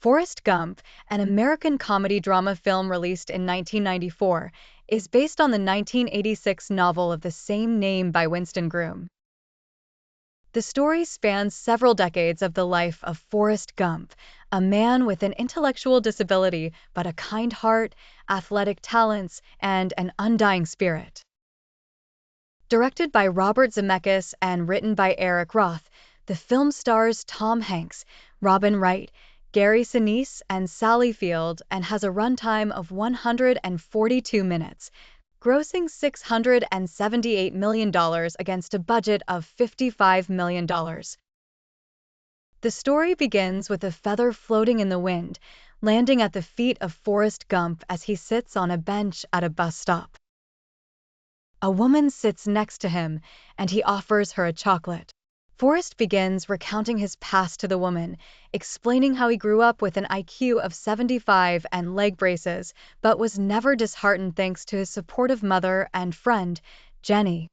Forrest Gump, an American comedy drama film released in 1994, is based on the 1986 novel of the same name by Winston Groom. The story spans several decades of the life of Forrest Gump, a man with an intellectual disability but a kind heart, athletic talents, and an undying spirit. Directed by Robert Zemeckis and written by Eric Roth, the film stars Tom Hanks, Robin Wright, Gary Sinise, and Sally Field and has a runtime of 142 minutes, grossing $678 million against a budget of $55 million. The story begins with a feather floating in the wind, landing at the feet of Forrest Gump as he sits on a bench at a bus stop. A woman sits next to him, and he offers her a chocolate. Forrest begins recounting his past to the woman, explaining how he grew up with an IQ of 75 and leg braces, but was never disheartened thanks to his supportive mother and friend, Jenny.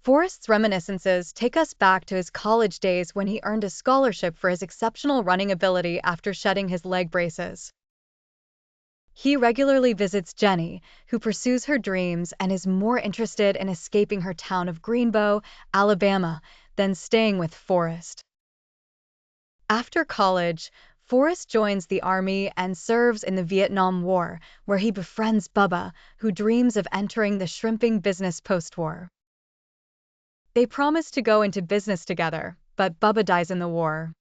Forrest's reminiscences take us back to his college days when he earned a scholarship for his exceptional running ability after shedding his leg braces. He regularly visits Jenny, who pursues her dreams and is more interested in escaping her town of Greenbow, Alabama, than staying with Forrest. After college, Forrest joins the Army and serves in the Vietnam War, where he befriends Bubba, who dreams of entering the shrimping business post-war. They promise to go into business together, but Bubba dies in the war.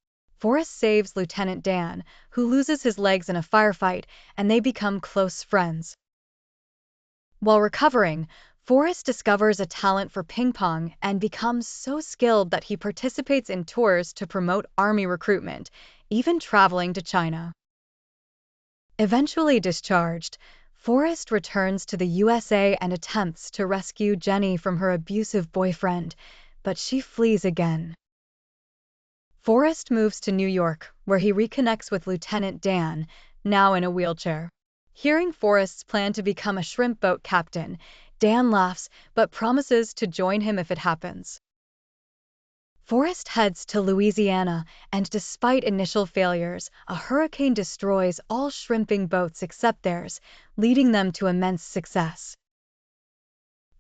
Forrest saves Lieutenant Dan, who loses his legs in a firefight, and they become close friends. While recovering, Forrest discovers a talent for ping pong and becomes so skilled that he participates in tours to promote Army recruitment, even traveling to China. Eventually discharged, Forrest returns to the USA and attempts to rescue Jenny from her abusive boyfriend, but she flees again. Forrest moves to New York, where he reconnects with Lieutenant Dan, now in a wheelchair. Hearing Forrest's plan to become a shrimp boat captain, Dan laughs but promises to join him if it happens. Forrest heads to Louisiana, and despite initial failures, a hurricane destroys all shrimping boats except theirs, leading them to immense success.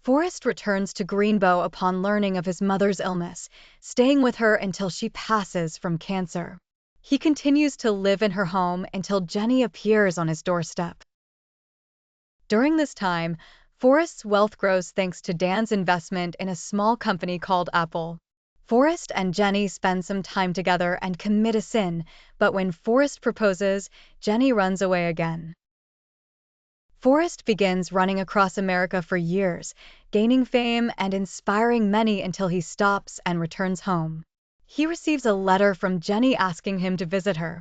Forrest returns to Greenbow upon learning of his mother's illness, staying with her until she passes from cancer. He continues to live in her home until Jenny appears on his doorstep. During this time, Forrest's wealth grows thanks to Dan's investment in a small company called Apple. Forrest and Jenny spend some time together and commit a sin, but when Forrest proposes, Jenny runs away again. Forrest begins running across America for years, gaining fame and inspiring many until he stops and returns home. He receives a letter from Jenny asking him to visit her.